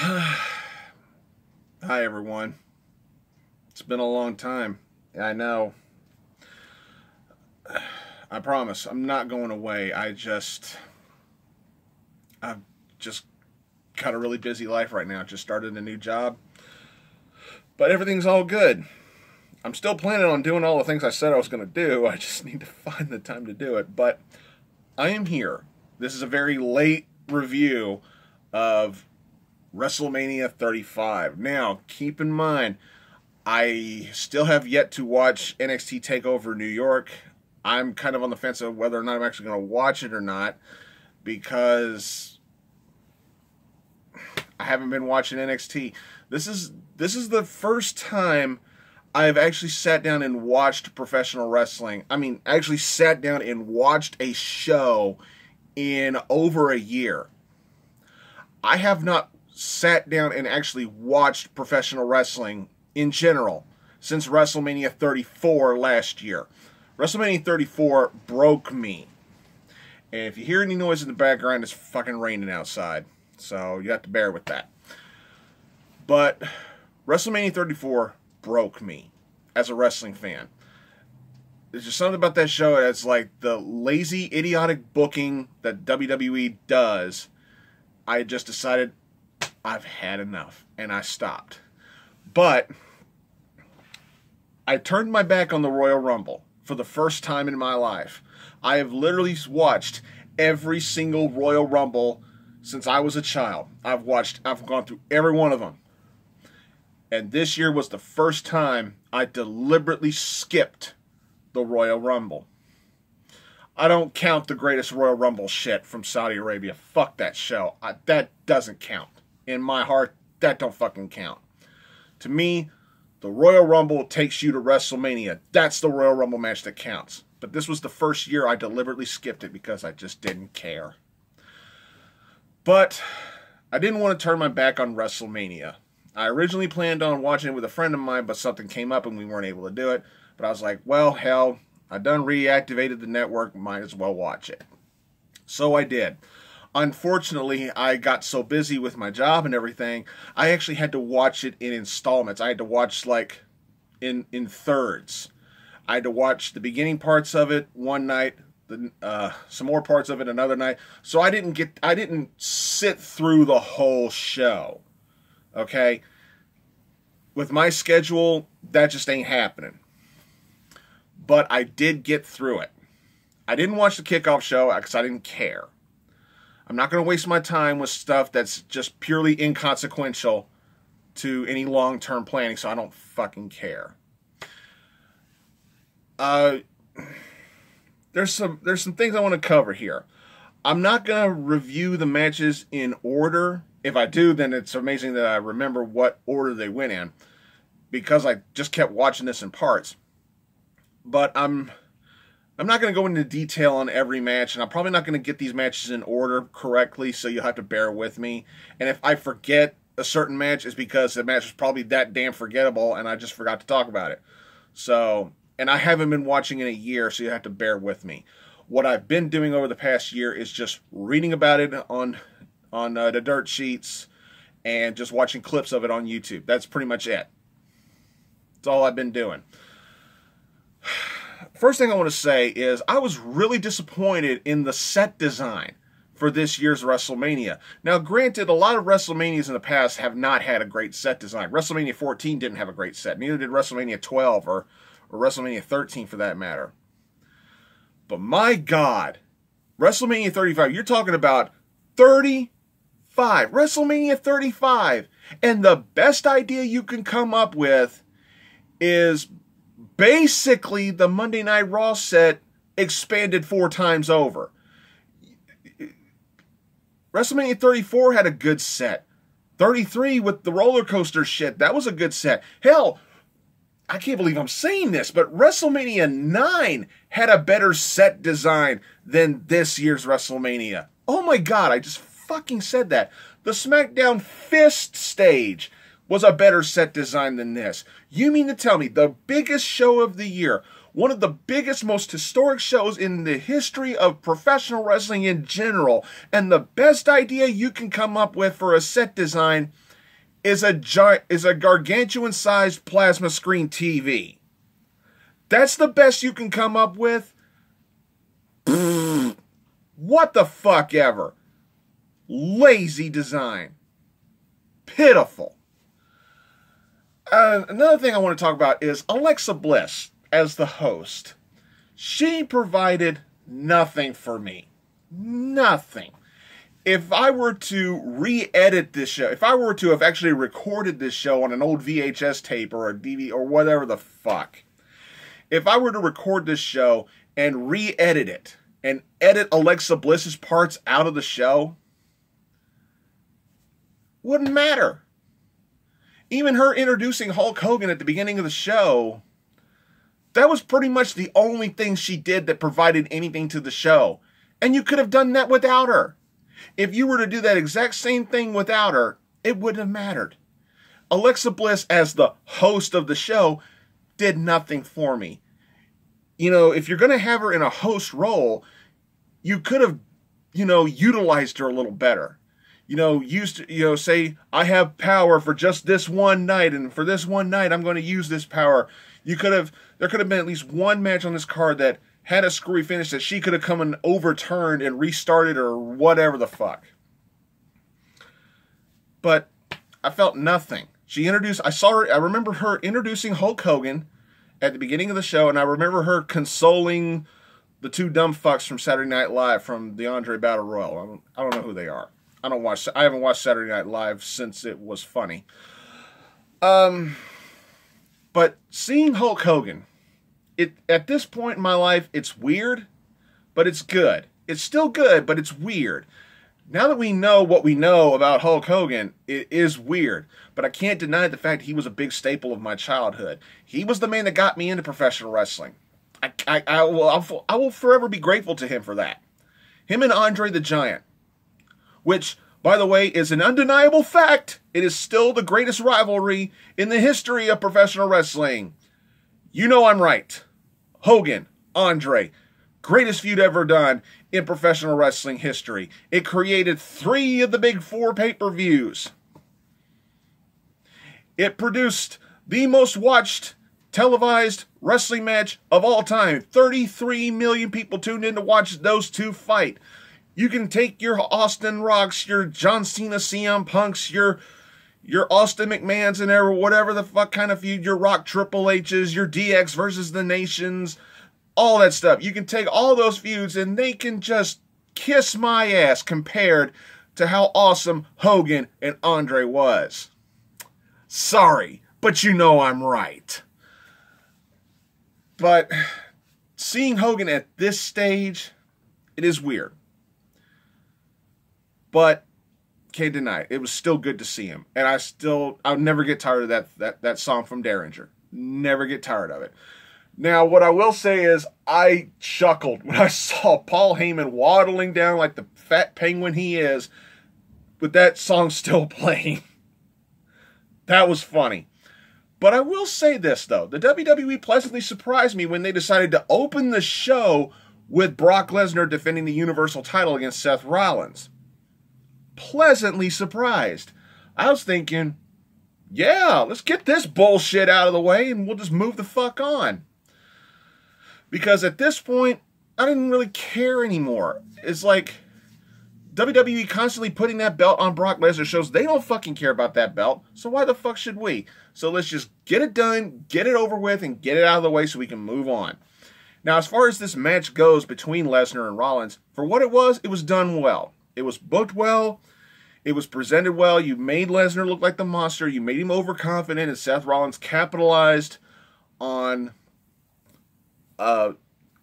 Hi, everyone. It's been a long time. I know. I promise, I'm not going away. I've just got a really busy life right now. Just started a new job. But everything's all good. I'm still planning on doing all the things I said I was going to do. I just need to find the time to do it. But I am here. This is a very late review of WrestleMania 35. Now, keep in mind, I still have yet to watch NXT TakeOver New York. I'm kind of on the fence of whether or not I'm actually going to watch it or not, because I haven't been watching NXT. This is the first time I've actually sat down and watched professional wrestling. I mean, actually sat down and watched a show in over a year. I have not sat down and actually watched professional wrestling in general since WrestleMania 34 last year. WrestleMania 34 broke me. And if you hear any noise in the background, it's fucking raining outside. So you have to bear with that. But WrestleMania 34 broke me as a wrestling fan. There's just something about that show that's like the lazy, idiotic booking that WWE does. I just decided I've had enough, and I stopped. But I turned my back on the Royal Rumble for the first time in my life. I have literally watched every single Royal Rumble since I was a child. I've gone through every one of them. And this year was the first time I deliberately skipped the Royal Rumble. I don't count the greatest Royal Rumble shit from Saudi Arabia. Fuck that show. That doesn't count. In my heart, that don't fucking count. To me, the Royal Rumble takes you to WrestleMania. That's the Royal Rumble match that counts. But this was the first year I deliberately skipped it because I just didn't care. But I didn't want to turn my back on WrestleMania. I originally planned on watching it with a friend of mine, but something came up and we weren't able to do it. But I was like, well, hell, I done reactivated the network, might as well watch it. So I did. Unfortunately, I got so busy with my job and everything, I actually had to watch it in installments. I had to watch like in thirds. I had to watch the beginning parts of it one night, some more parts of it another night. So I didn't sit through the whole show. Okay? With my schedule, that just ain't happening. But I did get through it. I didn't watch the kickoff show because I didn't care. I'm not going to waste my time with stuff that's just purely inconsequential to any long-term planning, so I don't fucking care. There's some things I want to cover here. I'm not going to review the matches in order. If I do, then it's amazing that I remember what order they went in, because I just kept watching this in parts. But I'm not going to go into detail on every match, and I'm probably not going to get these matches in order correctly, so you'll have to bear with me. And if I forget a certain match, it's because the match was probably that damn forgettable, and I just forgot to talk about it. So, and I haven't been watching in a year, so you have to bear with me. What I've been doing over the past year is just reading about it on the dirt sheets and just watching clips of it on YouTube. That's pretty much it. That's all I've been doing. First thing I want to say is I was really disappointed in the set design for this year's WrestleMania. Now, granted, a lot of WrestleManias in the past have not had a great set design. WrestleMania 14 didn't have a great set. Neither did WrestleMania 12 or WrestleMania 13 for that matter. But my God, WrestleMania 35, you're talking about 35. WrestleMania 35. And the best idea you can come up with is basically the Monday Night Raw set expanded 4 times over. WrestleMania 34 had a good set. 33 with the roller coaster shit, that was a good set. Hell, I can't believe I'm saying this, but WrestleMania 9 had a better set design than this year's WrestleMania. Oh my God, I just fucking said that. The SmackDown Fist stage was a better set design than this. You mean to tell me the biggest show of the year, one of the biggest, most historic shows in the history of professional wrestling in general, and the best idea you can come up with for a set design is a gargantuan-sized plasma screen TV. That's the best you can come up with? What the fuck ever. Lazy design. Pitiful. Another thing I want to talk about is Alexa Bliss as the host. She provided nothing for me. Nothing. If I were to re-edit this show, if I were to have actually recorded this show on an old VHS tape or a DVD or whatever the fuck, if I were to record this show and re-edit it and edit Alexa Bliss's parts out of the show, wouldn't matter. Even her introducing Hulk Hogan at the beginning of the show, that was pretty much the only thing she did that provided anything to the show. And you could have done that without her. If you were to do that exact same thing without her, it wouldn't have mattered. Alexa Bliss, as the host of the show, did nothing for me. You know, if you're going to have her in a host role, you could have, utilized her a little better. Say, I have power for just this one night, and for this one night, I'm going to use this power. There could have been at least one match on this card that had a screwy finish that she could have come and overturned and restarted or whatever the fuck. But I felt nothing. I remember her introducing Hulk Hogan at the beginning of the show, and I remember her consoling the two dumb fucks from Saturday Night Live from the Andre Battle Royal. I don't know who they are. I haven't watched Saturday Night Live since it was funny. But seeing Hulk Hogan, at this point in my life, it's weird, but it's good. It's still good, but it's weird. Now that we know what we know about Hulk Hogan, it is weird. But I can't deny the fact he was a big staple of my childhood. He was the man that got me into professional wrestling. I will forever be grateful to him for that. Him and Andre the Giant. Which, by the way, is an undeniable fact. It is still the greatest rivalry in the history of professional wrestling. You know I'm right. Hogan, Andre, greatest feud ever done in professional wrestling history. It created 3 of the big 4 pay-per-views. It produced the most watched televised wrestling match of all time. 33 million people tuned in to watch those two fight. You can take your Austin Rocks, your John Cena, CM Punks, your Austin McMahons and whatever the fuck kind of feud, your Rock Triple H's, your DX versus the Nations, all that stuff. You can take all those feuds and they can just kiss my ass compared to how awesome Hogan and Andre was. Sorry, but you know I'm right. But seeing Hogan at this stage, it is weird. But can't deny it. It was still good to see him. And I'll never get tired of that song from Derringer. Never get tired of it. Now, what I will say is I chuckled when I saw Paul Heyman waddling down like the fat penguin he is with that song still playing. That was funny. But I will say this, though. The WWE pleasantly surprised me when they decided to open the show with Brock Lesnar defending the Universal title against Seth Rollins. Pleasantly surprised. I was thinking, yeah, let's get this bullshit out of the way and we'll just move the fuck on. Because at this point, I didn't really care anymore. It's like WWE constantly putting that belt on Brock Lesnar shows they don't fucking care about that belt, so why the fuck should we? So let's just get it done, get it over with, and get it out of the way so we can move on. Now, as far as this match goes between Lesnar and Rollins, for what it was done well. It was booked well. It was presented well. You made Lesnar look like the monster. You made him overconfident, and Seth Rollins capitalized on, a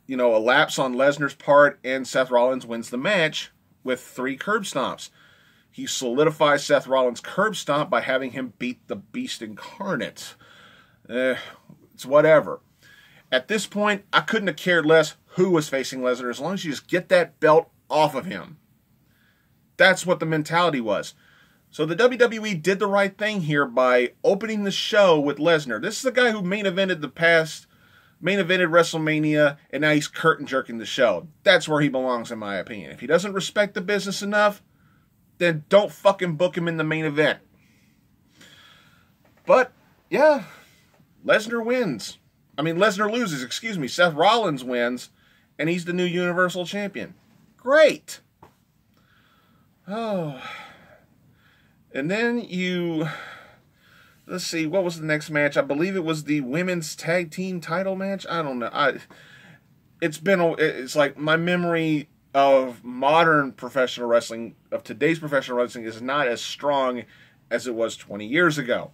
lapse on Lesnar's part, and Seth Rollins wins the match with 3 curb stomps. He solidifies Seth Rollins' curb stomp by having him beat the Beast Incarnate. It's whatever. At this point, I couldn't have cared less who was facing Lesnar as long as you just get that belt off of him. That's what the mentality was. So the WWE did the right thing here by opening the show with Lesnar. This is the guy who main evented WrestleMania, and now he's curtain jerking the show. That's where he belongs, in my opinion. If he doesn't respect the business enough, then don't fucking book him in the main event. But, yeah, Lesnar wins. I mean, Lesnar loses, excuse me. Seth Rollins wins, and he's the new Universal Champion. Great. Oh. And then let's see, what was the next match? I believe it was the women's tag team title match. I don't know. It's like my memory of modern professional wrestling, of today's professional wrestling, is not as strong as it was 20 years ago.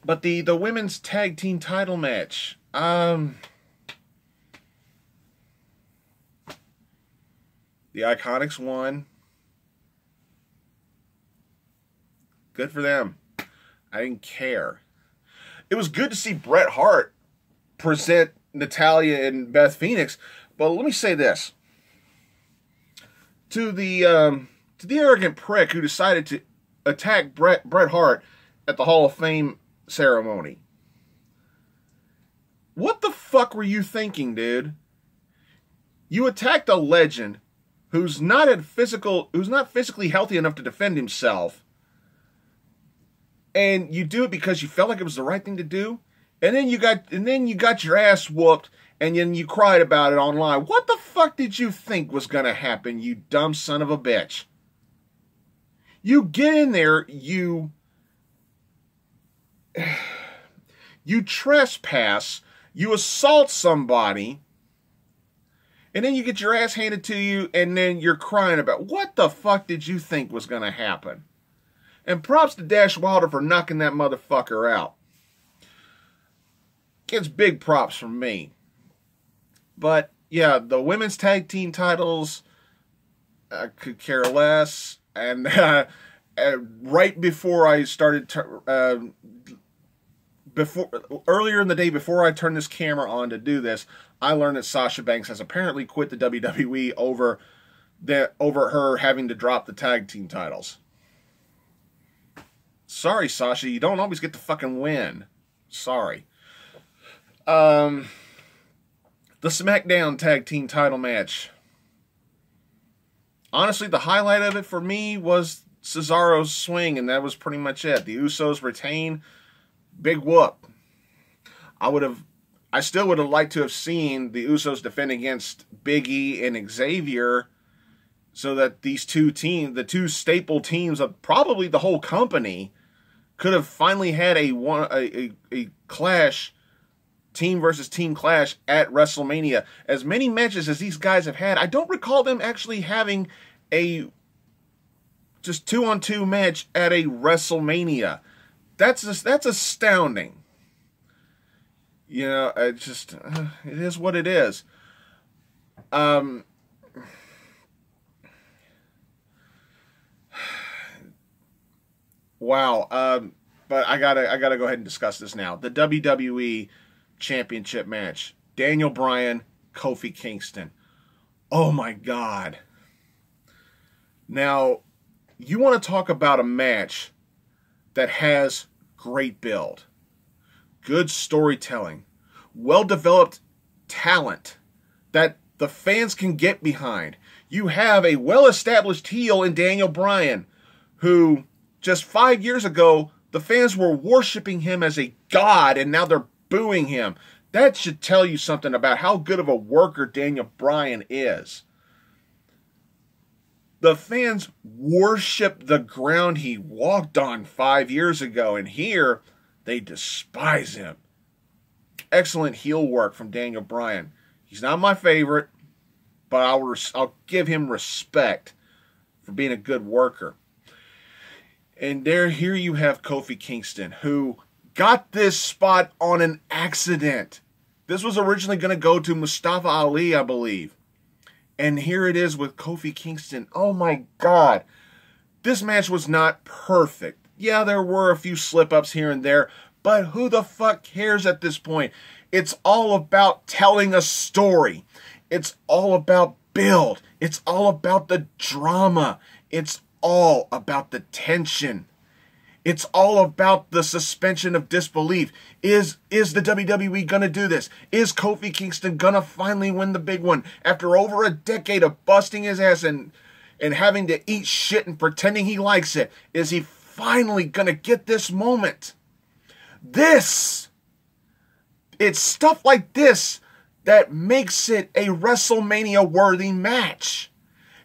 But the women's tag team title match, the Iconics won. Good for them. I didn't care. It was good to see Bret Hart present Natalya and Beth Phoenix, but let me say this. To the arrogant prick who decided to attack Bret Hart at the Hall of Fame ceremony. What the fuck were you thinking, dude? You attacked a legend who's not physically healthy enough to defend himself. And you do it because you felt like it was the right thing to do. And then you got your ass whooped, and then you cried about it online. What the fuck did you think was going to happen, you dumb son of a bitch? You get in there, you trespass, you assault somebody, and then you get your ass handed to you, and then you're crying about what the fuck did you think was going to happen? And props to Dash Wilder for knocking that motherfucker out. Gets big props from me. But, yeah, the women's tag team titles, I could care less. And right before I started, earlier in the day, before I turned this camera on to do this, I learned that Sasha Banks has apparently quit the WWE over her having to drop the tag team titles. Sorry, Sasha, you don't always get to fucking win. Sorry. The SmackDown tag team title match. Honestly, the highlight of it for me was Cesaro's swing, and that was pretty much it. The Usos retain. Big whoop. I still would have liked to have seen the Usos defend against Big E and Xavier, so that these two teams, the two staple teams of probably the whole company, could have finally had a clash, team versus team clash at WrestleMania. As many matches as these guys have had, I don't recall them actually having a just 2-on-2 match at a WrestleMania. That's astounding. You know, it is what it is. Wow. But I gotta go ahead and discuss this now. The WWE Championship match. Daniel Bryan, Kofi Kingston. Oh my God. Now, you want to talk about a match that has great build, good storytelling, well-developed talent that the fans can get behind. You have a well-established heel in Daniel Bryan, who just 5 years ago, the fans were worshiping him as a god, and now they're booing him. That should tell you something about how good of a worker Daniel Bryan is. The fans worship the ground he walked on 5 years ago, and here they despise him. Excellent heel work from Daniel Bryan. He's not my favorite, but I'll give him respect for being a good worker. And here you have Kofi Kingston, who got this spot on an accident. This was originally going to go to Mustafa Ali, I believe. And here it is with Kofi Kingston. Oh my God. This match was not perfect. Yeah, there were a few slip-ups here and there, but who the fuck cares at this point? It's all about telling a story. It's all about build. It's all about the drama. It's all about the tension. It's all about the suspension of disbelief. Is the WWE going to do this? Is Kofi Kingston going to finally win the big one? After over a decade of busting his ass and having to eat shit and pretending he likes it, is he finally going to get this moment? It's stuff like this that makes it a WrestleMania-worthy match.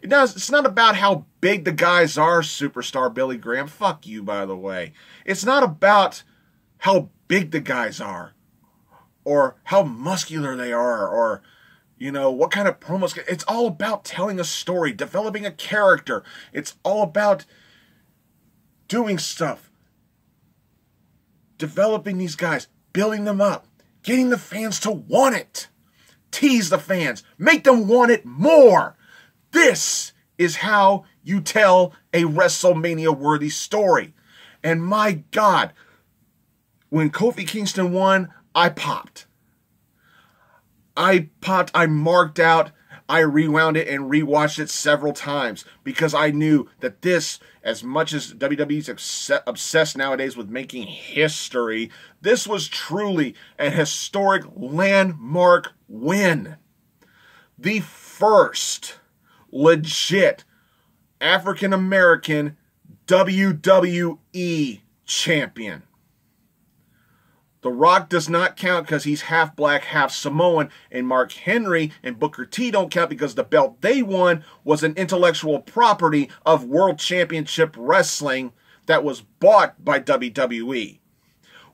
It's not about how big the guys are, superstar Billy Graham. Fuck you, by the way. It's not about how big the guys are, or how muscular they are, or, you know, what kind of promos. It's all about telling a story, developing a character. It's all about doing stuff, developing these guys, building them up, getting the fans to want it. Tease the fans. Make them want it more. This is how you tell a WrestleMania-worthy story. And my God, when Kofi Kingston won, I popped. I marked out. I rewound it and rewatched it several times because I knew that this, as much as WWE's obsessed nowadays with making history, this was truly an historic landmark win. The first legit African-American WWE champion. The Rock does not count because he's half black, half Samoan, and Mark Henry and Booker T don't count because the belt they won was an intellectual property of World Championship Wrestling that was bought by WWE.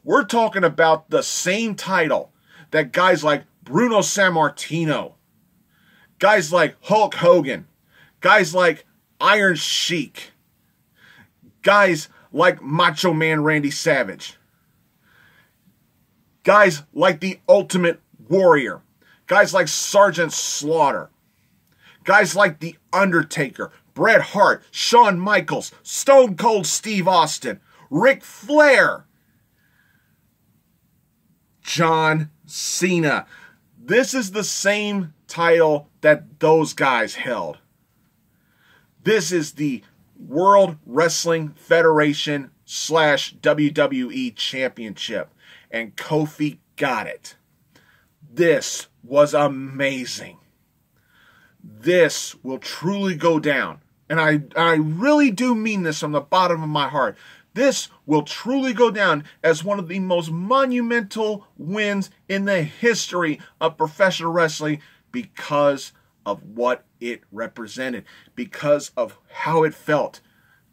We're talking about the same title that guys like Bruno Sammartino, guys like Hulk Hogan, guys like Iron Sheik, guys like Macho Man Randy Savage, guys like the Ultimate Warrior, guys like Sergeant Slaughter, guys like The Undertaker, Bret Hart, Shawn Michaels, Stone Cold Steve Austin, Ric Flair, John Cena. This is the same title that those guys held. This is the World Wrestling Federation / WWE Championship. And Kofi got it. This was amazing. This will truly go down. And I really do mean this from the bottom of my heart. This will truly go down as one of the most monumental wins in the history of professional wrestling because of what it represented. Because of how it felt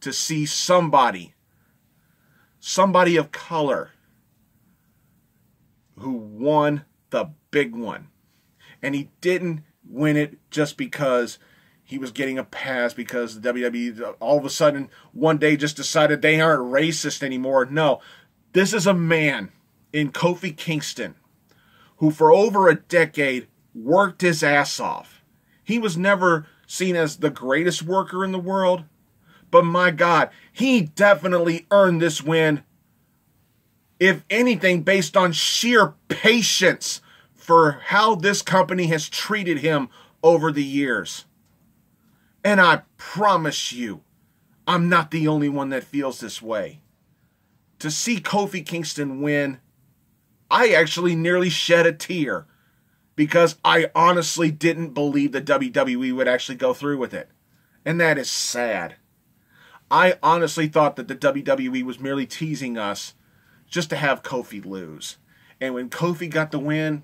to see somebody of color who won the big one. And he didn't win it just because he was getting a pass because the WWE all of a sudden one day just decided they aren't racist anymore. No, this is a man in Kofi Kingston who for over a decade worked his ass off. He was never seen as the greatest worker in the world, but my God, he definitely earned this win. If anything, based on sheer patience for how this company has treated him over the years. And I promise you, I'm not the only one that feels this way. To see Kofi Kingston win, I actually nearly shed a tear because I honestly didn't believe the WWE would actually go through with it. And that is sad. I honestly thought that the WWE was merely teasing us just to have Kofi lose. And when Kofi got the win,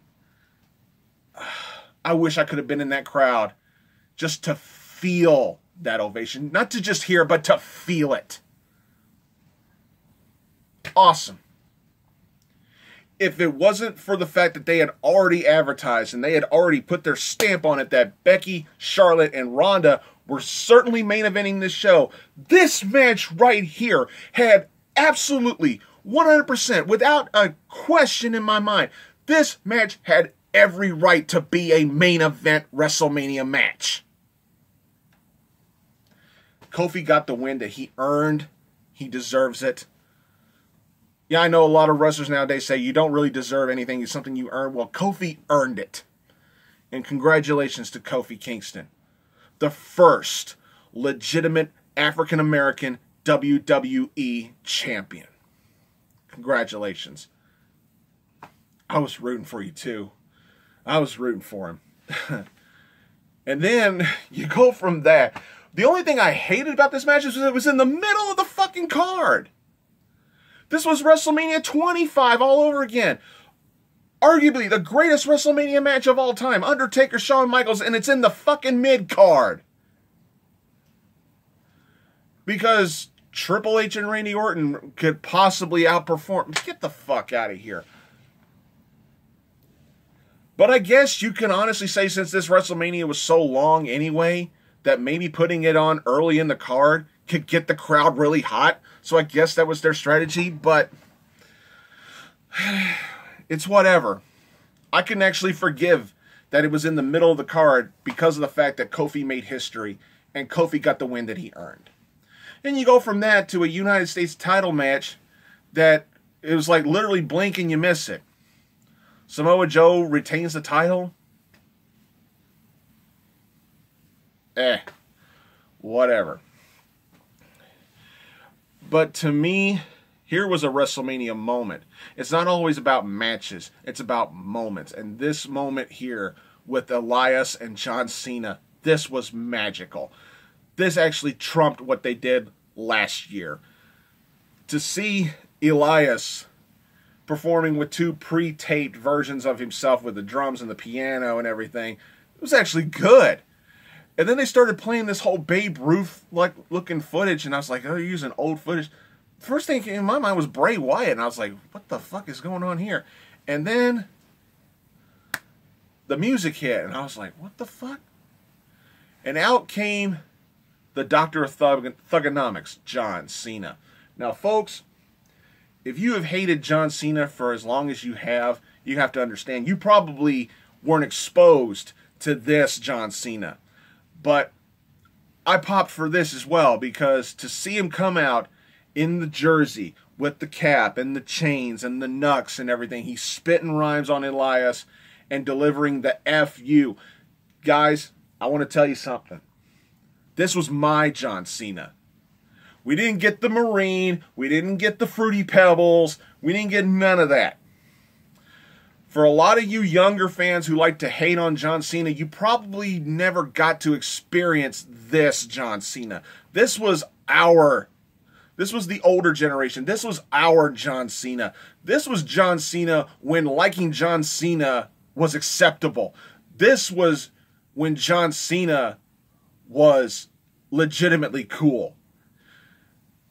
I wish I could have been in that crowd just to feel that ovation. Not to just hear, but to feel it. Awesome. If it wasn't for the fact that they had already advertised and they had already put their stamp on it that Becky, Charlotte, and Ronda were certainly main eventing this show, this match right here had absolutely 100%, without a question in my mind, this match had every right to be a main event WrestleMania match. Kofi got the win that he earned. He deserves it. Yeah, I know a lot of wrestlers nowadays say you don't really deserve anything. It's something you earn. Well, Kofi earned it. And congratulations to Kofi Kingston, the first legitimate African-American WWE champion. Congratulations. I was rooting for you too. I was rooting for him. And then you go from that. The only thing I hated about this match is it was in the middle of the fucking card. This was WrestleMania 25 all over again. Arguably the greatest WrestleMania match of all time. Undertaker, Shawn Michaels, and it's in the fucking mid-card. Because Triple H and Randy Orton could possibly outperform. Get the fuck out of here. But I guess you can honestly say, since this WrestleMania was so long anyway, that maybe putting it on early in the card could get the crowd really hot. So I guess that was their strategy, but it's whatever. I can actually forgive that it was in the middle of the card because of the fact that Kofi made history and Kofi got the win that he earned. And you go from that to a United States title match that it was like literally blink and you miss it. Samoa Joe retains the title. Whatever. But to me, here was a WrestleMania moment. It's not always about matches. It's about moments. And this moment here with Elias and John Cena, this was magical. This actually trumped what they did last year. To see Elias performing with two pre-taped versions of himself with the drums and the piano and everything, it was actually good. And then they started playing this whole Babe Ruth like looking footage, and I was like, oh, they're using old footage. First thing in my mind was Bray Wyatt, and I was like, what the fuck is going on here? And then the music hit, and I was like, what the fuck? And out came the Doctor of Thugonomics, John Cena. Now, folks, if you have hated John Cena for as long as you have to understand, you probably weren't exposed to this John Cena. But I popped for this as well, because to see him come out in the jersey with the cap and the chains and the knucks and everything, he's spitting rhymes on Elias and delivering the F-U. Guys, I want to tell you something. This was my John Cena. We didn't get the Marine. We didn't get the Fruity Pebbles. We didn't get none of that. For a lot of you younger fans who like to hate on John Cena, you probably never got to experience this John Cena. This was the older generation. This was our John Cena. This was John Cena when liking John Cena was acceptable. This was when John Cena was legitimately cool.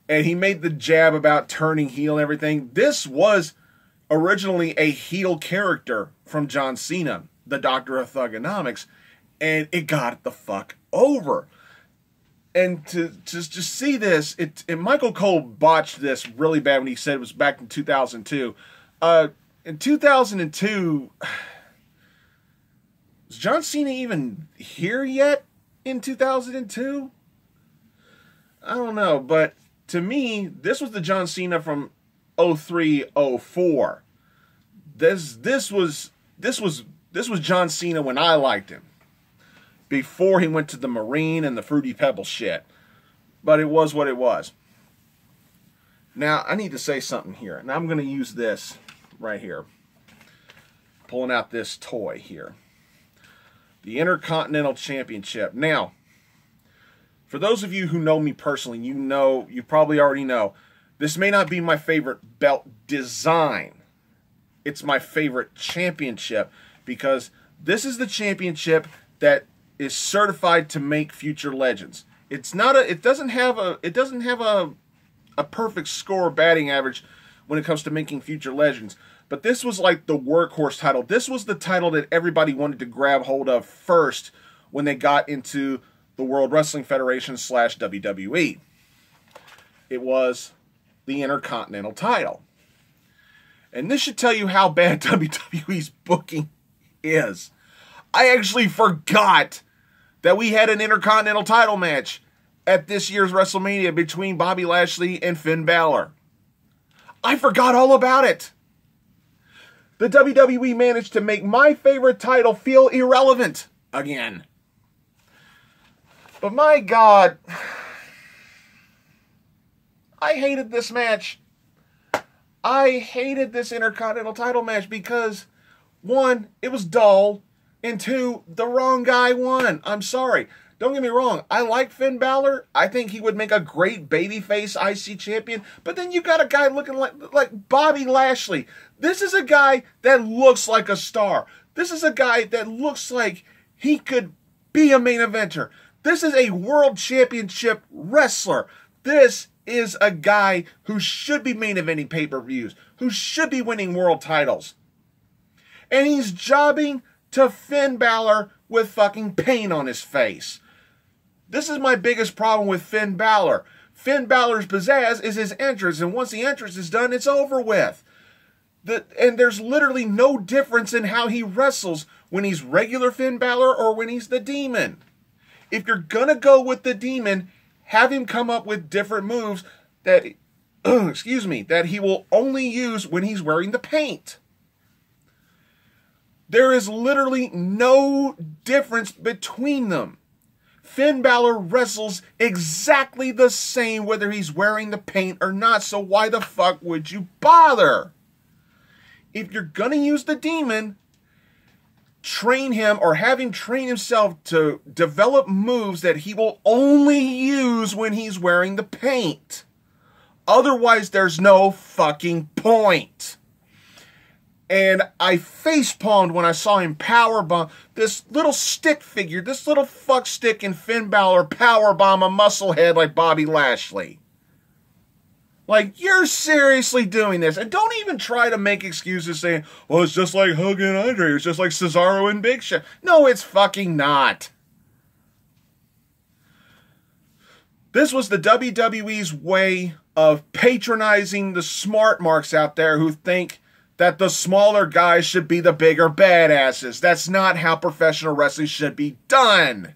And he made the jab about turning heel and everything. This was originally a heel character from John Cena, the Doctor of Thugonomics, and it got the fuck over. And to just see this, and Michael Cole botched this really bad when he said it was back in 2002. In 2002, was John Cena even here yet in 2002? I don't know, but to me, this was the John Cena from 03, 04. This was John Cena when I liked him, before he went to the Marine and the Fruity Pebble shit. But it was what it was. Now, I need to say something here, and I'm going to use this right here. Pulling out this toy here. The Intercontinental Championship. Now, for those of you who know me personally, you probably already know, this may not be my favorite belt design. It's my favorite championship, because this is the championship that is certified to make future legends. It doesn't have a perfect score batting average when it comes to making future legends. But this was like the workhorse title. This was the title that everybody wanted to grab hold of first when they got into the World Wrestling Federation / WWE. It was the Intercontinental title. And this should tell you how bad WWE's booking is. I actually forgot that we had an Intercontinental title match at this year's WrestleMania between Bobby Lashley and Finn Balor. I forgot all about it. The WWE managed to make my favorite title feel irrelevant again. But my God, I hated this match. I hated this Intercontinental title match because, one, it was dull, and two, the wrong guy won. I'm sorry. Don't get me wrong, I like Finn Balor. I think he would make a great babyface IC champion. But then you got a guy looking like Bobby Lashley. This is a guy that looks like a star. This is a guy that looks like he could be a main eventer. This is a world championship wrestler. This is a guy who should be main eventing pay-per-views, who should be winning world titles. And he's jobbing to Finn Balor with fucking paint on his face. This is my biggest problem with Finn Balor. Finn Balor's pizzazz is his entrance, and once the entrance is done, it's over with. And there's literally no difference in how he wrestles when he's regular Finn Balor or when he's the Demon. If you're gonna go with the Demon, have him come up with different moves that, that he will only use when he's wearing the paint. There is literally no difference between them. Finn Balor wrestles exactly the same whether he's wearing the paint or not, so why the fuck would you bother? If you're gonna use the Demon, train him or have him train himself to develop moves that he will only use when he's wearing the paint. Otherwise, there's no fucking point. And I facepalmed when I saw him powerbomb this little stick figure, this little fuck stick in Finn Balor powerbomb a musclehead like Bobby Lashley. Like, you're seriously doing this. And don't even try to make excuses saying, well, it's just like Hogan and Andre. It's just like Cesaro and Big Show. No, it's fucking not. This was the WWE's way of patronizing the smart marks out there who think that the smaller guys should be the bigger badasses. That's not how professional wrestling should be done.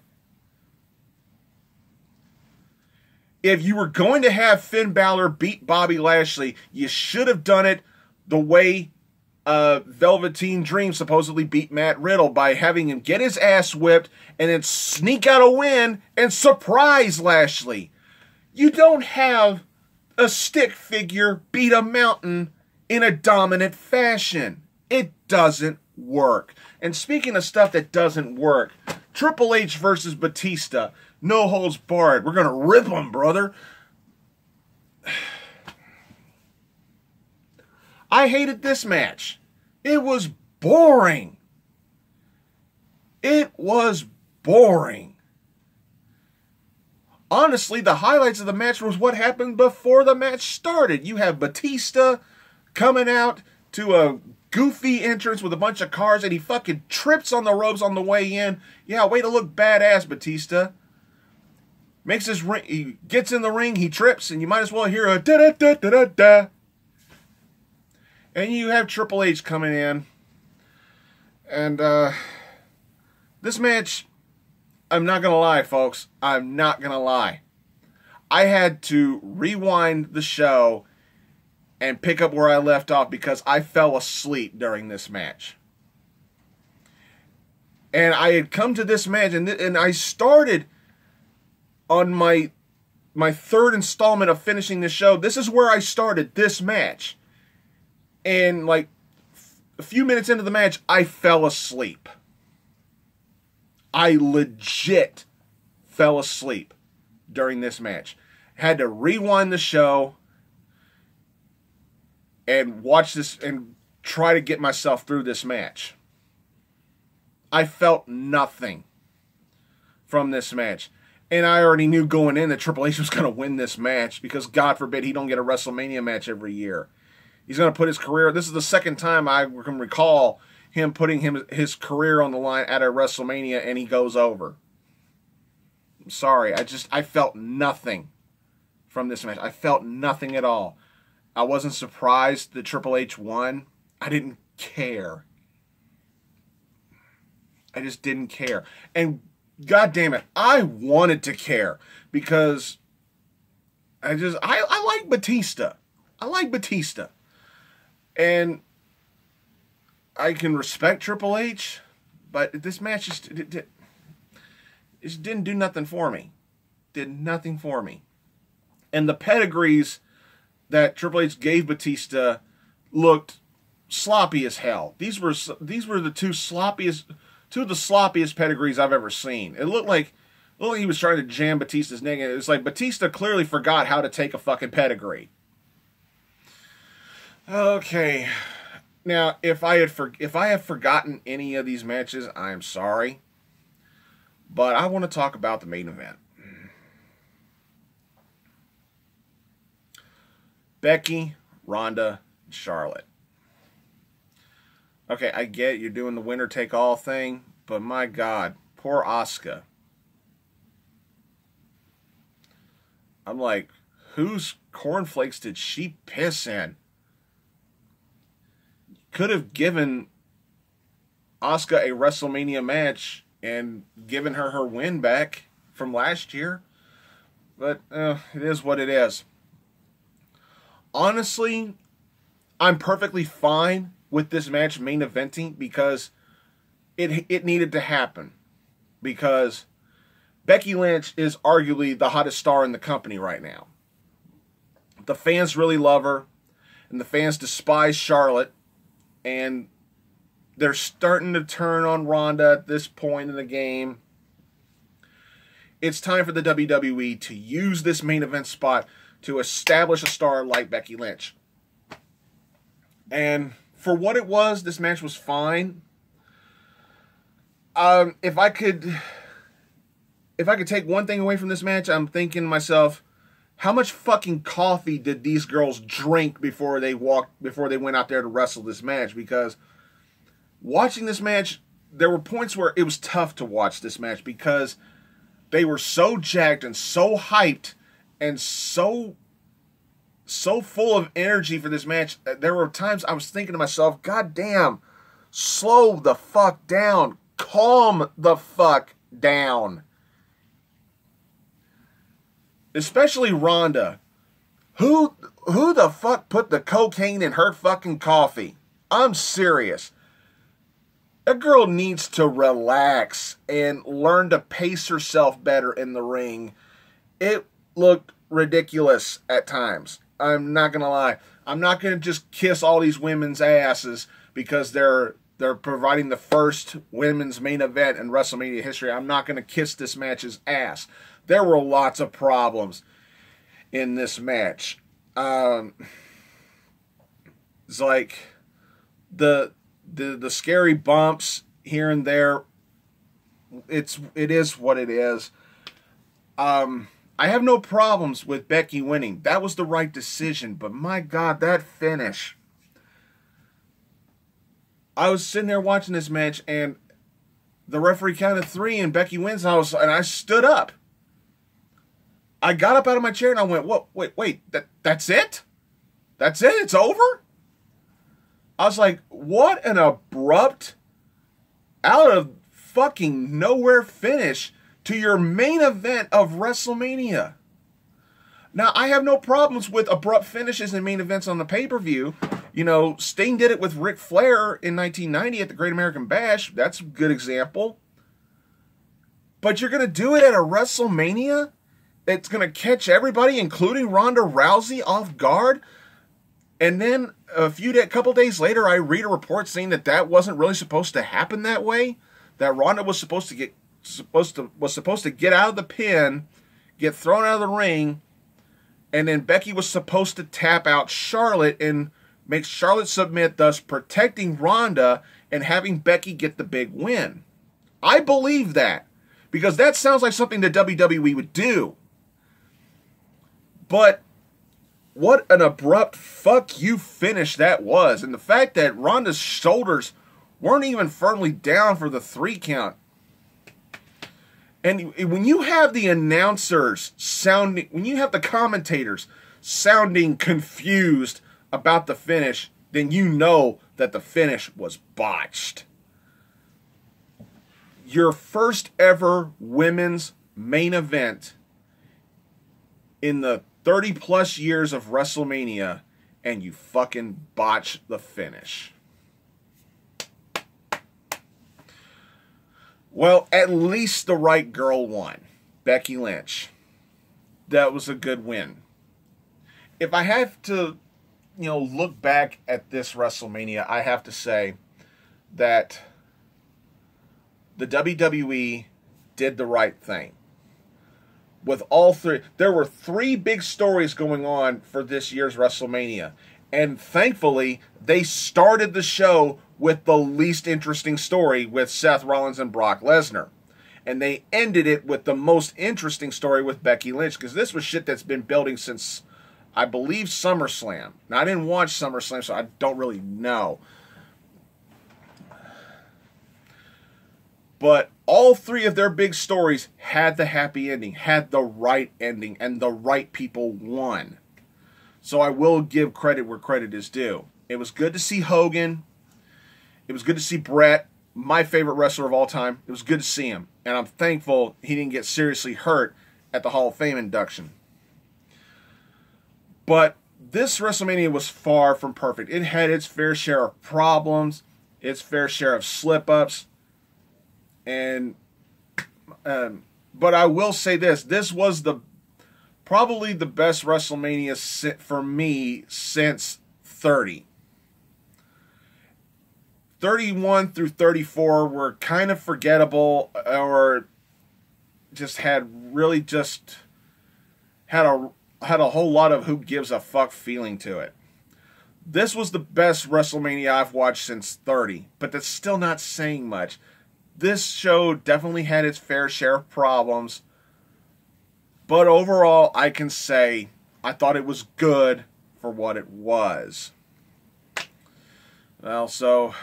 If you were going to have Finn Balor beat Bobby Lashley, you should have done it the way Velveteen Dream supposedly beat Matt Riddle, by having him get his ass whipped and then sneak out a win and surprise Lashley. You don't have a stick figure beat a mountain in a dominant fashion. It doesn't work. And speaking of stuff that doesn't work, Triple H versus Batista, no holds barred. We're going to rip him, brother. I hated this match. It was boring. It was boring. Honestly, the highlights of the match was what happened before the match started. You have Batista coming out to a goofy entrance with a bunch of cars, and he fucking trips on the ropes on the way in. Yeah, way to look badass, Batista. Makes his ring, he gets in the ring, he trips, and you might as well hear a da-da-da-da-da-da. And you have Triple H coming in. And this match, I'm not going to lie, folks. I'm not going to lie. I had to rewind the show and pick up where I left off because I fell asleep during this match. And I had come to this match, and I started on my third installment of finishing the show. This is where I started this match. And like a few minutes into the match, I fell asleep. I legit fell asleep during this match. Had to rewind the show and watch this and try to get myself through this match. I felt nothing from this match. And I already knew going in that Triple H was going to win this match because God forbid he don't get a WrestleMania match every year. He's going to put his career, this is the second time I can recall him putting his career on the line at a WrestleMania, and he goes over. I'm sorry, I felt nothing from this match. I felt nothing at all. I wasn't surprised that Triple H won. I didn't care. I just didn't care. And God damn it, I wanted to care because I like Batista. I like Batista. And I can respect Triple H, but this match just didn't do nothing for me. Did nothing for me. And the pedigrees that Triple H gave Batista looked sloppy as hell. These were the two of the sloppiest pedigrees I've ever seen. It looked like Well, he was trying to jam Batista's neck, and it was like Batista clearly forgot how to take a fucking pedigree. Okay, now if I have forgotten any of these matches, I'm sorry, but I want to talk about the main event. Becky, Ronda, and Charlotte. Okay, I get you're doing the winner take all thing, but my God, poor Asuka. I'm like, whose cornflakes did she piss in? Could have given Asuka a WrestleMania match and given her win back from last year. But it is what it is. Honestly, I'm perfectly fine with this match main eventing because it needed to happen. Because Becky Lynch is arguably the hottest star in the company right now. The fans really love her, and the fans despise Charlotte, and they're starting to turn on Ronda at this point in the game. It's time for the WWE to use this main event spot to establish a star like Becky Lynch. And for what it was, this match was fine. If I could take one thing away from this match, I'm thinking to myself, how much fucking coffee did these girls drink before they went out there to wrestle this match? Because watching this match, there were points where it was tough to watch this match because they were so jacked and so hyped and so full of energy for this match. There were times I was thinking to myself, God damn, slow the fuck down. Calm the fuck down. Especially Ronda. Who the fuck put the cocaine in her fucking coffee? I'm serious. That girl needs to relax and learn to pace herself better in the ring. It looked ridiculous at times. I'm not going to lie. I'm not going to just kiss all these women's asses because they're providing the first women's main event in WrestleMania history. I'm not going to kiss this match's ass. There were lots of problems in this match. It's like the scary bumps here and there. It is what it is. I have no problems with Becky winning. That was the right decision. But my God, that finish. I was sitting there watching this match, and the referee counted 3, and Becky wins. And I stood up. I got up out of my chair and I went, "What? Wait, that's it? That's it? It's over?" I was like, what an abrupt, out of fucking nowhere finish to your main event of WrestleMania. Now, I have no problems with abrupt finishes in main events on the pay-per-view. You know, Sting did it with Ric Flair in 1990 at the Great American Bash. That's a good example. But you're going to do it at a WrestleMania? It's going to catch everybody, including Ronda Rousey, off guard? And then a couple days later, I read a report saying that wasn't really supposed to happen that way. That Ronda was supposed to get out of the pin, get thrown out of the ring, and then Becky was supposed to tap out Charlotte and make Charlotte submit, thus protecting Ronda and having Becky get the big win. I believe that because that sounds like something that WWE would do. But what an abrupt fuck you finish that was. And the fact that Ronda's shoulders weren't even firmly down for the 3 count. And when you have the announcers when you have the commentators sounding confused about the finish, then you know that the finish was botched. Your first ever women's main event in the 30 plus years of WrestleMania, and you fucking botch the finish. Well, at least the right girl won. Becky Lynch. That was a good win. If I have to, look back at this WrestleMania, I have to say that the WWE did the right thing. with all three. There were three big stories going on for this year's WrestleMania. And thankfully, they started the show with the least interesting story with Seth Rollins and Brock Lesnar. And they ended it with the most interesting story with Becky Lynch, because this was shit that's been building since, I believe, SummerSlam. Now, I didn't watch SummerSlam, so I don't really know. But all three of their big stories had the happy ending, had the right ending, and the right people won. So I will give credit where credit is due. It was good to see Hogan. It was good to see Brett, my favorite wrestler of all time. It was good to see him. And I'm thankful he didn't get seriously hurt at the Hall of Fame induction. But this WrestleMania was far from perfect. It had its fair share of problems, its fair share of slip-ups. And but I will say this. This was probably the best WrestleMania for me since 30. 31 through 34 were kind of forgettable, or just had a whole lot of who gives a fuck feeling to it. This was the best WrestleMania I've watched since 30, but that's still not saying much. This show definitely had its fair share of problems, but overall I can say I thought it was good for what it was. Well, so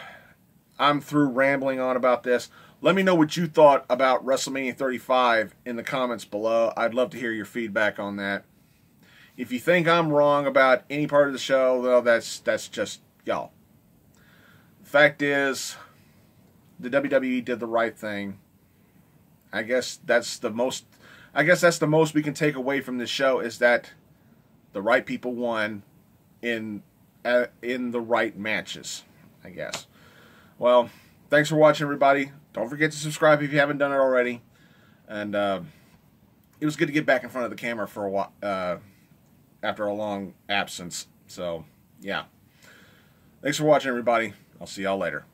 I'm through rambling on about this. Let me know what you thought about WrestleMania 35 in the comments below. I'd love to hear your feedback on that. If you think I'm wrong about any part of the show, well, that's just y'all. The fact is, the WWE did the right thing. I guess that's the most we can take away from this show, is that the right people won in the right matches, I guess. Well, thanks for watching, everybody. Don't forget to subscribe if you haven't done it already. And it was good to get back in front of the camera for a while, after a long absence. So, yeah. Thanks for watching, everybody. I'll see y'all later.